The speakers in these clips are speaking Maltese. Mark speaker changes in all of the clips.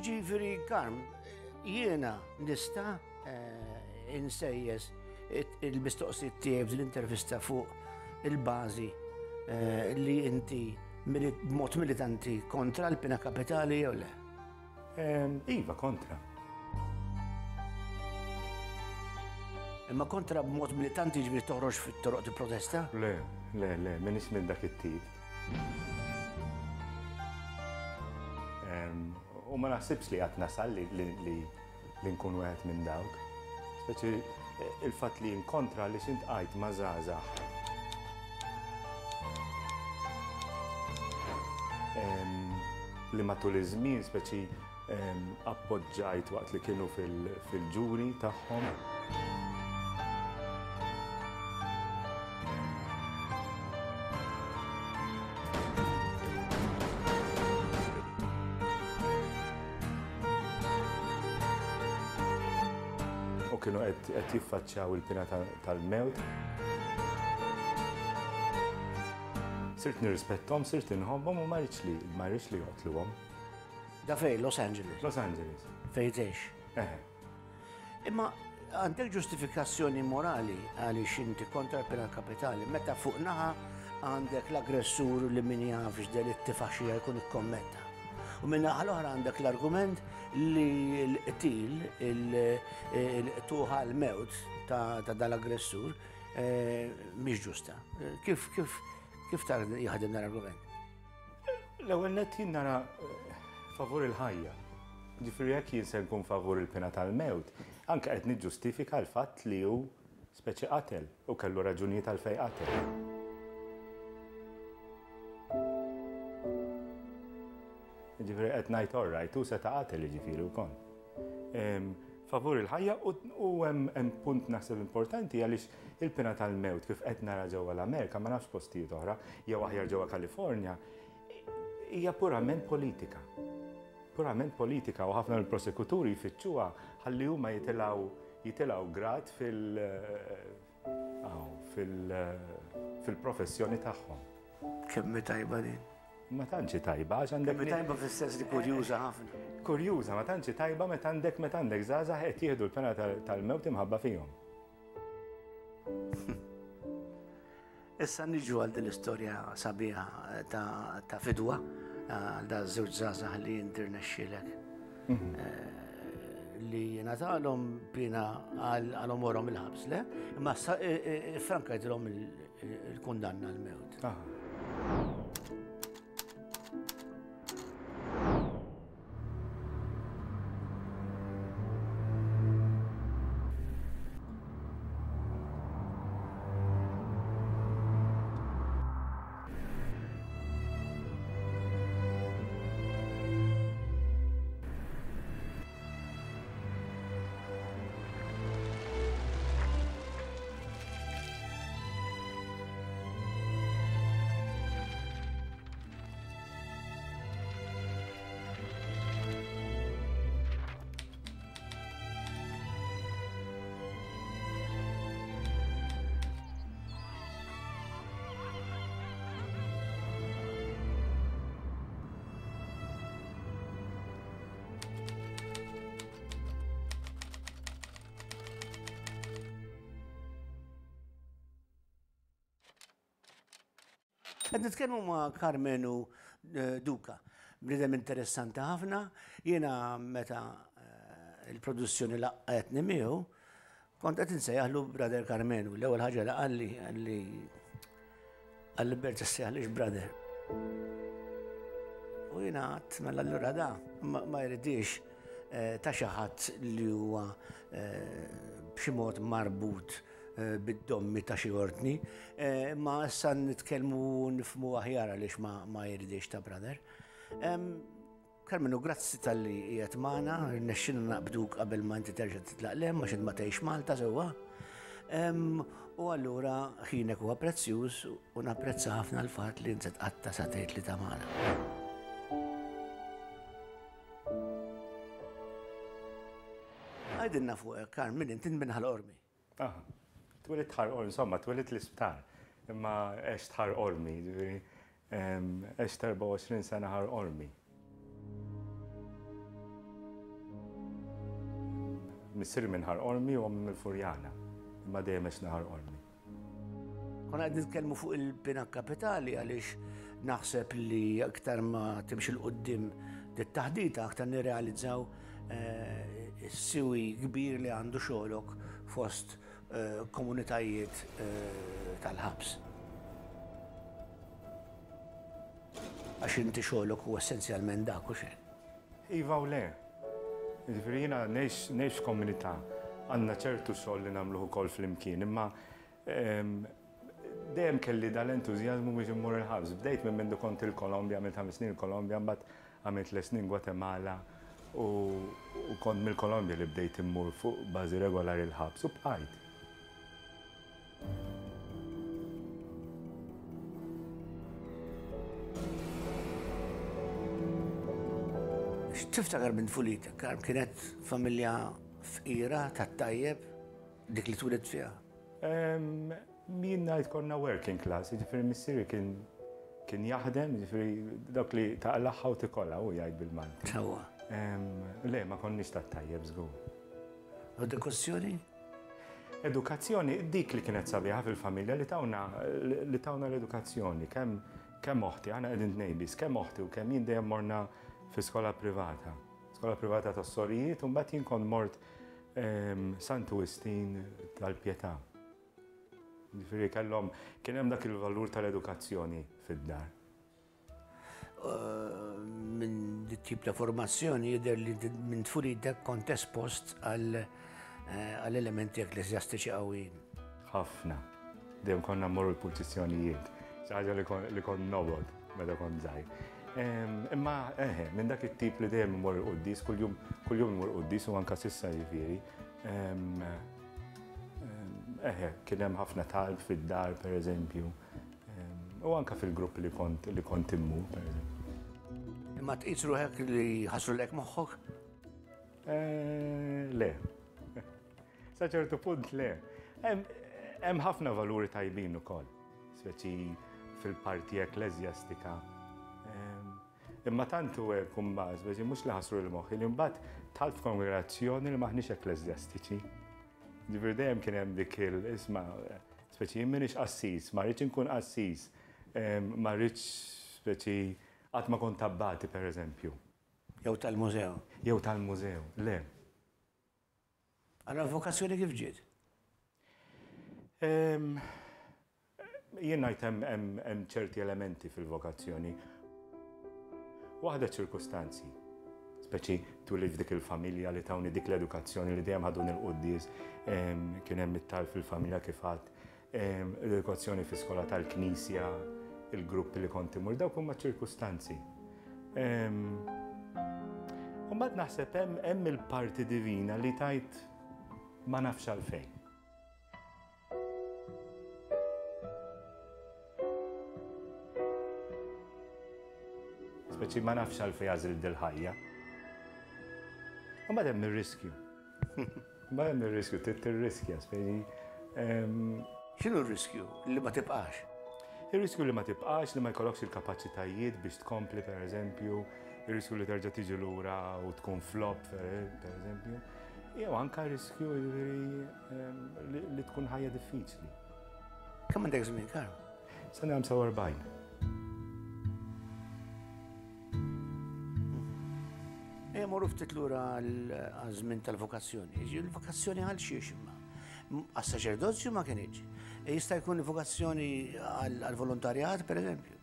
Speaker 1: Ġifiri, Karm, jiena nista insejjes il-mistoqsijiet tiegħi l-intervista fuq il-bażi li inti b'mod militanti kontra l-pena kapitali jew le?
Speaker 2: Iva, kontra.
Speaker 1: Imma kontra b'mod militanti ġifieri toħroġ fit-toroq tipprotesta?
Speaker 2: Le, minix minn dak it-tip. U ma naħsibx li qatt nasal li nkun wieħed minn dawk. Speċi il-fatt li nkontra li xint qajt ma' żgħażagħ. Li matul iż-żmien speċi appoġġajt waqt li kienu fil-ġuri tagħhom. U kienu qed jiffaċċjaw il-pena tal-mewt. Sirt nirrispettom, sirt inħobbhom u ma rridx li joqtluhom.
Speaker 1: Da fej, Los Angeles?
Speaker 2: Los Angeles.
Speaker 1: Fej tgħix? Imma għandek ġustifikazzjoni morali għaliex inti kontra l-pena kapitali, meta fuq naħa għandek l-aggressur li min jafx delitti faxxija jkun ikkommetta. U minn naħa l-oħra għandek l-argument li l-qtil, il-tuħa l-mewt ta' dal-aggressur mhix ġusta. Kif tar jaħdem l-argument?
Speaker 2: L-ewwel nett jien nara favur il-ħajja. Ġifieri jekk jien se nkun favur il-pena tal-mewt, anke qed niġġustifika l-fatt li hu speċi qatel u kellu raġunijiet għalfejn qatel. Ġifieri qed ngħid orrajt hu seta' qatel jiġifieri wkoll. Favur il-ħajja u hemm punt naħseb importanti għaliex il-pena tal-mewt kif qed nara ġewwa l-Amerika ma nafx postijiet oħra jew aħjar ġewwa Kalifornja hija purament politika. Purament politika u ħafna mill-prosekuturi jfittxuha ħalli huma jitilgħu grad fil-professjoni tagħhom.
Speaker 1: Kemm tajba din?
Speaker 2: Ma tantx tajba għax għandek.
Speaker 1: Kemm tajba fis-sens li kurjuża ħafna.
Speaker 2: Kurjuża, ma tantx tajba meta għandek żgħażagħ qed jieħdu l-pena tal-mewt imħabba fihom.
Speaker 1: Issa niġu għal din l-istorja sabiħa ta' fidwa għal da' żewġ żgħażagħ li jirnexxielek. Li jingħatalhom pena għal omorhom il-ħabs, le? Imma frankajtilhom il-kundanna l-mewt. Qed nitkellmu ma' Carmenu Duca, bniedem interessanti ħafna, jiena meta il-produzzjoni laqgħetni miegħu, kont qed insejjaħlu Brother Carmenu, l-ewwel ħaġa li qalli għalli Bert issejjaħlix Brother. U jiena għadt mela allura da ma jridix ta' xi ħadd li huwa b'xi mod marbut bid-dommi ta' xi ordni, ma issa nitkellmu nifhmu aħjar għaliex ma jridix ta' Brother. Carmenu, grazzi tal-li qiegħed magħna, rnexxinna naqbduk qabel ma inti terġa' titlaq lem għax ma tgħix Malta sewwa. U allura ħinek huwa prezzjuż u napprezza ħafna l-fatt li inti tqatta sa tgħid li ta' magħna. Għajdilna fuq, Carmen, inti minħal ormi.
Speaker 2: Twilit tħar ormi, insomma, twilit l-isptar. Imma eċ tħar ormi, eċ 24 sena ħar ormi. Missir minn ħar ormi u għom mill-Furjana. Imma dejjem ex naħar ormi.
Speaker 1: Konna għed nitkellmu fuq il-pina kapitali għaliex naħseb li aktar ma timx il-qoddim dit-taħdita aktar nirrealizzaw siwi kbir li għandu xogħlok fost komunitajiet tal-ħabs. Għax inti xogħlok huwa essenzjalment dak u xejn.
Speaker 2: Iva u le. Jiġifieri jiena ngħix komunità għandna ċertu xogħol li nagħmluh ukoll flimkien, imma dejjem kelli dal-entużjażmu biex immur il-ħabs. Bdejt minn mindu kont il-Kolombja, għamilt 5 snin il-Kolombja, mbagħad għamilt 3 snin Gwatemala u kont mill-Kolombja li bdejt immur fuq bażi regolari il-ħabs u bqajt.
Speaker 1: X'tiftakar minn tfulitek? Kienet familja fqira tat-tajjeb dik li twiled fiha?
Speaker 2: Min ngħid konna working class, jiġifieri missieri kien jaħdem, jiġifieri dak li taqlaħħa u tikollha u jgħid bil-Malti.
Speaker 1: Sewwa.
Speaker 2: Le, ma konniex tat-tajjeb żgur.
Speaker 1: Edukazzjoni?
Speaker 2: Edukazzjoni, dik li kienet sabiħa fil-familja li tawna l-edukazzjoni. Kemm oħti, għana qegħdin tnejbis, kemm oħti u kemm jien dejjem morna fi skola privata. Skola privata tas-Sorijiet u mbagħad jien kont mort Sant'Agustin tal-Pjetà. Jiġifieri kellhom kien hemm dak il-valur tal-edukazzjoni fid-dar.
Speaker 1: Minn dit tip ta' formazzjoni jidher li minn tfulidek kont espost għall-elementi ekklesjastiċi qawwin.
Speaker 2: Ħafna. Dejjem konna mmorru l-pulsizzjonijiet. Xi ħaġa li kont nobod meta kont żgħir. Imma minn dak it-tip li dejjem immur il-qudies, kuljum immur il-qudies u anke s'issa jiġifieri. Kien hemm ħafna talb fid-dar pereżempju. U anke fil-grupp li kont immur, pereżempju.
Speaker 1: Imma tqis ruħek li ħasrulek moħħok?
Speaker 2: Le. Sa ċertu punt le. Hemm ħafna valuri tajbin ukoll, speċi fil-parti ekklesjastika. Imma tantu hekk imbagħad, speċi mhux li ħasru l-moħħ, li mbagħad tħalt f'kongregazzjoni li maħniex ekklesjastiċi. Ġifier dejjem kien hemm dik isma' speċi jien m'iniex qassis, ma rridx inkun qassis, ma rridx speċi qatt ma kont tabbati pereżempju.
Speaker 1: Jew tal-mużew.
Speaker 2: Jew tal-mużew, le.
Speaker 1: Allora vokazzjoni kif ġiet?
Speaker 2: Jien ngħid hemm ċerti elementi fil-vokazzjoni. Waħda ċirkustanzi, speċi twilid f'dik il-familja li tawni dik l-edukazzjoni li dejjem ħadun il-qudies, kien hemm it-tal fil-familja kif għadd, l-edukazzjoni fi-skola tal-Knisja, il-grupp li kont imur, dawk huma ċirkustanzi. U mbagħad naħseb hemm il-parti divina li tajt ma nafx għalfejn. Speċi ma nafx għalfejn għażil dil-ħajja. U mbagħad hemm ir-riskju. Mbagħad hemm ir-riskju, tirriskja, speċi.
Speaker 1: X'inhu r-riskju? Li ma tibqax?
Speaker 2: Ir-riskju li ma tibqax, li ma jkollokx il-kapaċitajiet biex tkompli pereżempju, ir-riskju li terġa' tiġi lura u tkun flop pereżempju. Jew anke riskju li tkun ħajja diffiċli.
Speaker 1: Kemm għandek żmien Karl?
Speaker 2: Sena 45.
Speaker 1: Morru ftit lura għal-żmien tal-vokazzjoni. Il-vokazzjoni għal xiex imma. Għas-saċerdozju ma kienx. Jista' jkun vokazzjoni għal-volontarjat, pereżempju?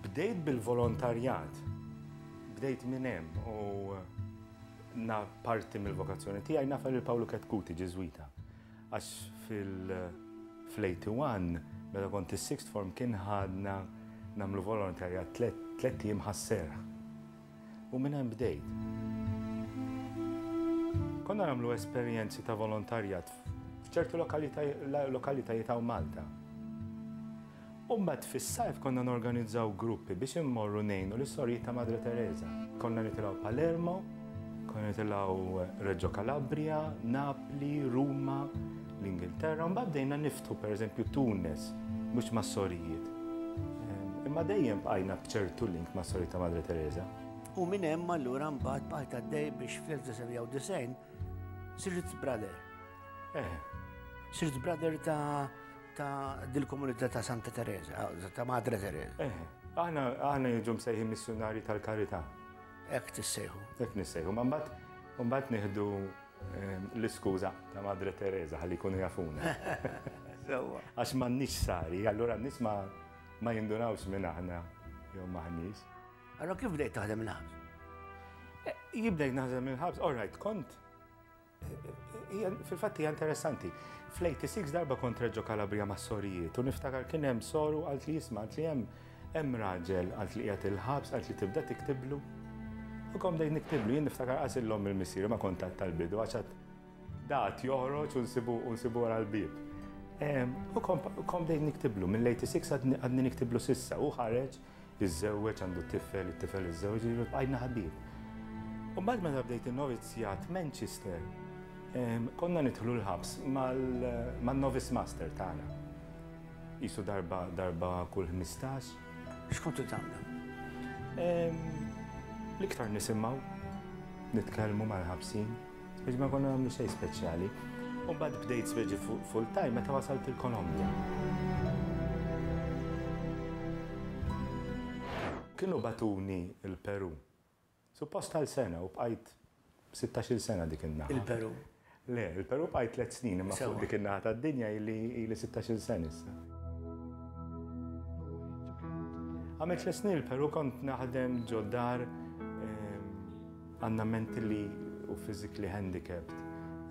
Speaker 2: Bdejt bil-volontarjat. Bdejt minn hemm u na parti mill-vokazzjoni tiegħi nafar il-Pawlu Katkuti Ġeżwita. Għax fil-81 meta kont is-sixth form kien ħadna nagħmlu volontarjat tliet ijiem ħassera. U minn hemm bdejt. Konna nagħmlu esperjenzi ta' volontarjat f'ċertu lokalitajiet hawn Malta. U mbagħad fis-sajf konna norganizzaw gruppi biex immorru ngħinu l-istorjiet ta' Madre Teresa. Konna nitilgħu Palermo, konna nitilgħu Reggio Calabria, Napli, Ruma, l-Ingilterra, u mbagħad bdejna niftu pereżempju Tunis, mhux mas-sorijiet. Imma dejjem bqajna b'ċertu link mas-sorjiet ta' Madre Teresa.
Speaker 1: U minn hemm allura mbagħad bqajt għaddej biex fl-1990 Sirt brother.
Speaker 2: Eh,
Speaker 1: Sirt brother ta' dil-komunità ta' Santa Teresa, ta' Madre Teresa.
Speaker 2: aħna jiġu msejħi missjonari tal-karità.
Speaker 1: Ek tissejħu.
Speaker 2: Ek nissejħu, ma mbagħad nieħdu l-iskuża ta' Madre Teresa ħalli jkunu jafuna.
Speaker 1: Sewa.
Speaker 2: Għax m'għandniex sari, allura n-nies ma jindunawx minn aħna jew maħniex.
Speaker 1: Allora kif bdejt taħdem il-ħabs?
Speaker 2: Jibdejt naħdem il-ħabs, all right, kont. Fil-fatt hija interessanti. Fl-86 darba kont Reġġo Kalabria ma' sorijiet u niftakar kien hemm soru għalt li jisma' għalt li hemm raġel għalt li qiegħed il-ħabs għalt li tibda tiktiblu. U kom dejt niktiblu, jien niftakar qasilhom il-missier ma kontat tal-bidu għax dat joħroġ u nsibu wara l-bib. U kom dejt niktiblu, mill-86 għadni niktiblu sissa u ħareġ iż-żewweġ għandu t-tifel, it-tifel iż-żewweġ jiru bqajna ħabib. U mbagħad meta bdejt in-novizzjat Manchester, konna nidħlu l-ħabs mal-novice master tagħna. Isu darba kull 15.
Speaker 1: X'kontu tagħmlu?
Speaker 2: L-iktar nisimgħu, nitkellmu mal-ħabsin, speċi ma konna nagħmlu xejn speċjali. U mbagħad bdejt speċi full time meta wasalt il-Kolombja. Kienu batuni il-Peru. Suppost tal-sena u bqajt 16 sena dik in-naħa.
Speaker 1: Il-Peru.
Speaker 2: Le, il-Peru bqajt 3 snin imma fuq dik in-naħa tad-dinja ili 16 sena issa. Għamilt 3 snin il-Peru kont naħdem ġoddar għandna mentally u physically handicapped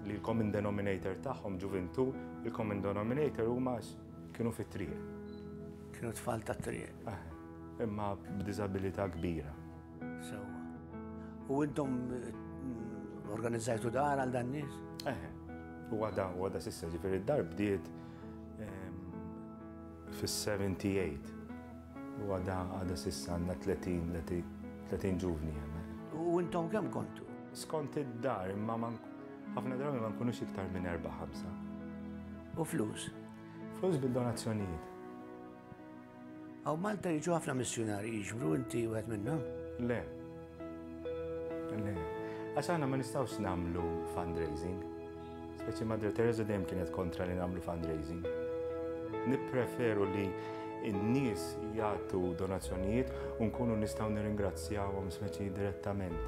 Speaker 2: li l-common denominator tagħhom ġuventu, il-common denominator huma kienu fit-triq.
Speaker 1: Kienu tfal ta' triq.
Speaker 2: Imma b'diżabilità kbira.
Speaker 1: Sewa. U intom organizzajtu dar għal dan nies?
Speaker 2: U għada sissa ġifieri d-dar bdiet fis-78. U għada sissa għandna 30 ġuvni.
Speaker 1: U intom kemm kontu?
Speaker 2: Skont id-dar, imma ħafna drabi ma nkunux iktar minn 4-5.
Speaker 1: U flus?
Speaker 2: Flus bil-donazzjonijiet.
Speaker 1: Għaw Malta jiġu ħafna missjonari, jiġbru inti u għed minnhom?
Speaker 2: Le. Għax aħna ma nistgħux nagħmlu fundraising. Speċi Madre Teresa dejjem kienet kontra li nagħmlu fundraising. Nippreferu li n-nies jagħtu donazzjonijiet u nkunu nistgħu nirringrazzjawhom speċi direttament.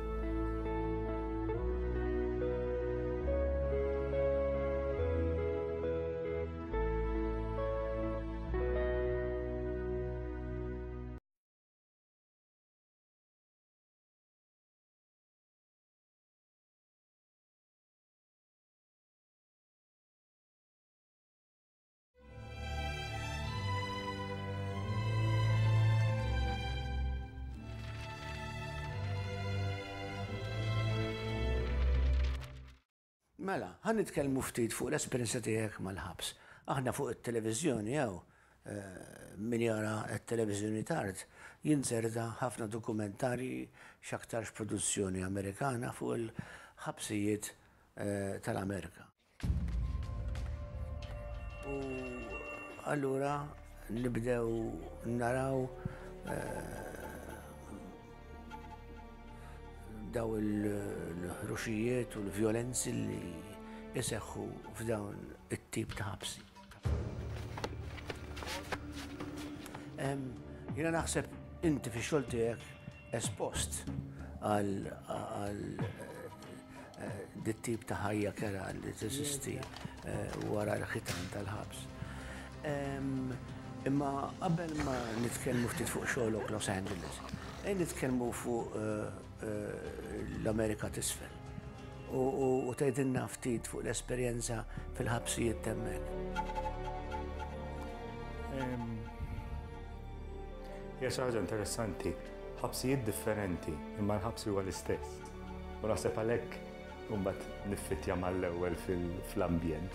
Speaker 1: Mela, ħan nitkellmu ftit fuq l-esperjenza tiegħek mal-ħabs. Aħna fuq it-televiżjoni min jara t-televiżjoni tard jinserda ħafna dokumentari x'aktarx produzzjoni Amerikana fuq il-ħabsijiet tal-Amerika. U allura nibdew naraw daw il-ħruxijiet u l-violenzi li jiseħħu f'dawn it-tip ta' ħabsi. Jina naħseb inti fi xogħol tiegħek espost għal dit-tip ta' ħajja kera li teżisti wara l-ħitan tal-ħabs. Imma qabel ma nitkellmu ftit fuq xogħolok Los Angeles, nitkellmu fuq l-Amerika t'isfel. U tgħidilna ftit fuq l-esperjenza fil-ħabsijiet temmek.
Speaker 2: Hija xi ħaġa interessanti, ħabsijiet differenti, imma l-ħabs huwa l-istess. U naħseb għalhekk mbagħad niffittja mal-ewwel fl-ambjent.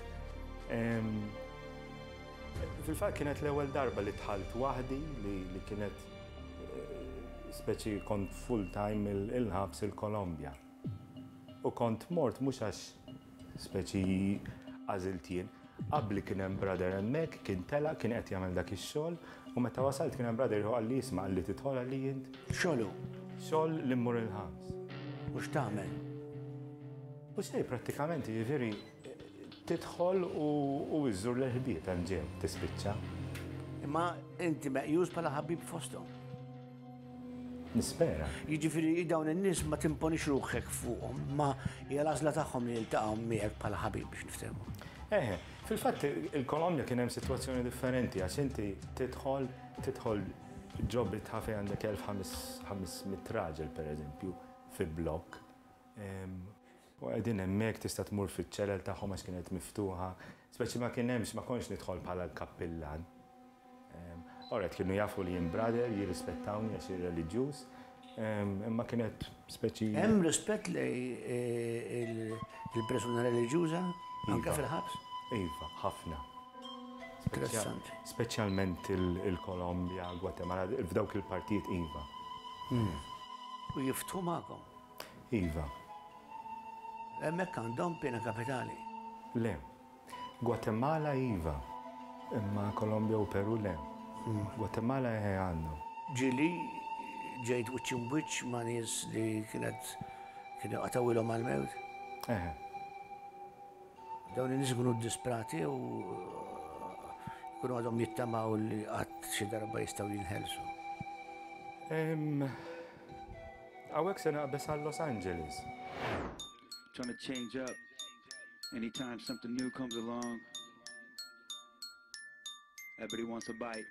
Speaker 2: Fil-fatt kienet l-ewwel darba li tħalt waħdi li kienet speċi kont full-time il-ħabs il-Kolombja. U kont mort mhux għax speċi għażiltien. Qabli kien hemm brother hemmhekk, kien tela, kien qed jagħmel dak ix-xogħol, u meta wasalt kien hemm brother ieħor qalli jisma' qalli tidħol għalli int.
Speaker 1: Xogħlu?
Speaker 2: Xogħol li mmur il-ħabs.
Speaker 1: U x'tagħmel?
Speaker 2: U xej, prattikament, jiġifieri tidħol u iżżur l-ħbieb hemm ġew tispiċċa.
Speaker 1: Imma inti meqjus bħala ħabib fosthom.
Speaker 2: Nispera.
Speaker 1: Jiġifieri dawn in-nies ma timponix ruħek fuqhom, ma hija l-għażla tagħhom li jiltaqgħu miegħek bħala ħabib biex niftehmu.
Speaker 2: Fil-fatt il-Kolombja kien hemm sitwazzjoni differenti għax inti tidħol ġobbi tħafi għandek 1500 raġel pereżempju fi blokk. U għedin hemmhekk tista' tmur fiċ-ċelel tagħhom għax kienet miftuħa, speċi ma kien hemmx ma kontx nidħol bħala l-kappillan. Orret kienu jafu li jien brother, jirrispettawni għax ir-reliġjuż, imma kienet speċi.
Speaker 1: Hemm rispett lej il-persuna reliġjuża anke fil-ħabs?
Speaker 2: Iva, ħafna.
Speaker 1: Interessanti.
Speaker 2: Speċjalment il-Kolombja, Gwatemala, f'dawk il-partijiet iva.
Speaker 1: U jiftħu magħkom?
Speaker 2: Iva.
Speaker 1: Hemmhekk għandhom pena kapitali?
Speaker 2: Le. Gwatemala iva, imma Kolombja u Peru le. Gwatemala għandhom.
Speaker 1: Ġili ġejt wiċċ imwiċċ ma' nies li kienu qatawilhom għal-mewt? Dawn in-nies ikunu disprati u jkunu għadhom jittamaw li qatt xi darba jistgħu jinħelsu.
Speaker 2: Hawnhekk se naqbes għal Los Angeles.
Speaker 3: Trying to change up anytime something new comes along. Everybody wants a bite.